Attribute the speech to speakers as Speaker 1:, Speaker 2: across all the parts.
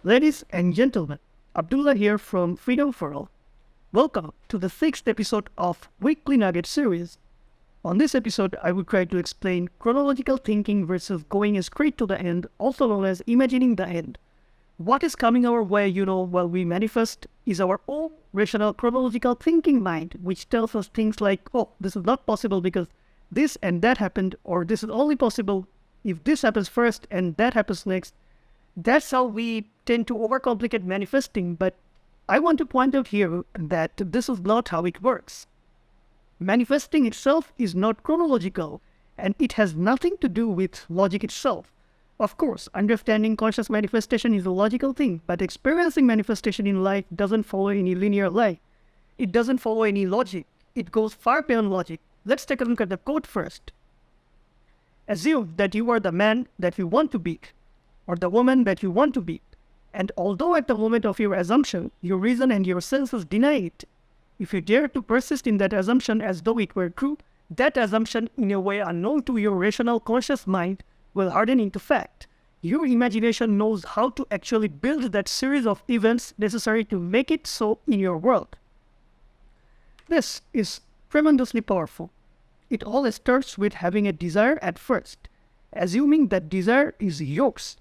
Speaker 1: Ladies and gentlemen, Abdullah here from Freedom for All. Welcome to the 6th episode of Weekly Nugget series. On this episode, I will try to explain chronological thinking versus going straight to the end, also known as imagining the end. What is coming our way, while we manifest is our own rational chronological thinking mind, which tells us things like, oh, this is not possible because this and that happened, or this is only possible if this happens first and that happens next. That's how we tend to overcomplicate manifesting, but I want to point out here that this is not how it works. Manifesting itself is not chronological, and it has nothing to do with logic itself. Of course, understanding conscious manifestation is a logical thing, but experiencing manifestation in life doesn't follow any linear line. It doesn't follow any logic. It goes far beyond logic. Let's take a look at the quote first. Assume that you are the man that you want to be, or the woman that you want to be. And although at the moment of your assumption, your reason and your senses deny it, if you dare to persist in that assumption as though it were true, that assumption, in a way unknown to your rational conscious mind, will harden into fact. Your imagination knows how to actually build that series of events necessary to make it so in your world. This is tremendously powerful. It all starts with having a desire at first, assuming that desire is yours,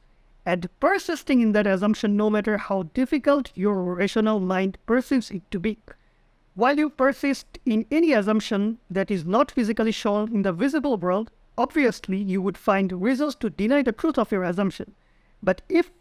Speaker 1: and persisting in that assumption no matter how difficult your rational mind perceives it to be. While you persist in any assumption that is not physically shown in the visible world, obviously you would find reasons to deny the truth of your assumption. But if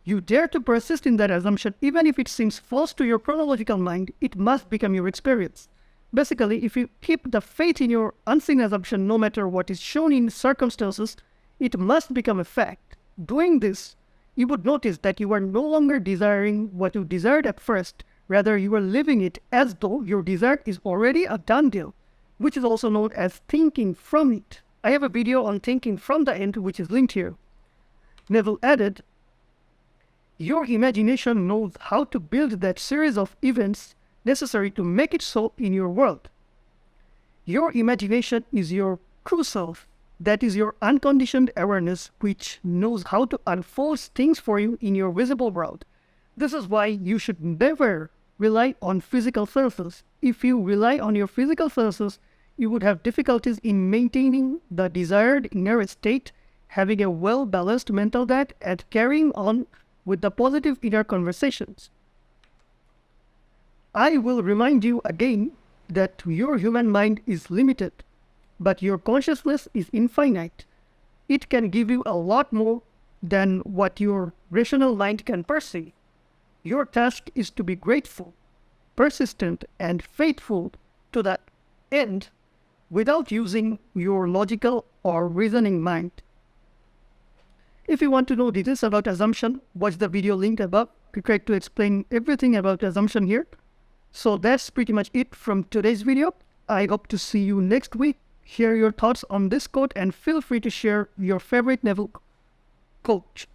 Speaker 1: you dare to persist in that assumption, even if it seems false to your chronological mind, it must become your experience. Basically, if you keep the faith in your unseen assumption no matter what is shown in circumstances, it must become a fact. Doing this, you would notice that you are no longer desiring what you desired at first. Rather, you are living it as though your desire is already a done deal, which is also known as thinking from it. I have a video on thinking from the end, which is linked here. Neville added, your imagination knows how to build that series of events necessary to make it so in your world. Your imagination is your true self. That is your unconditioned awareness, which knows how to unfold things for you in your visible world. This is why you should never rely on physical senses. If you rely on your physical senses, you would have difficulties in maintaining the desired inner state, having a well-balanced mental diet, and carrying on with the positive inner conversations. I will remind you again that your human mind is limited, but your consciousness is infinite. It can give you a lot more than what your rational mind can perceive. Your task is to be grateful, persistent, and faithful to that end without using your logical or reasoning mind. If you want to know details about assumption, watch the video linked above. We try to explain everything about assumption here. So that's pretty much it from today's video. I hope to see you next week. Share your thoughts on this quote and feel free to share your favorite Neville quote.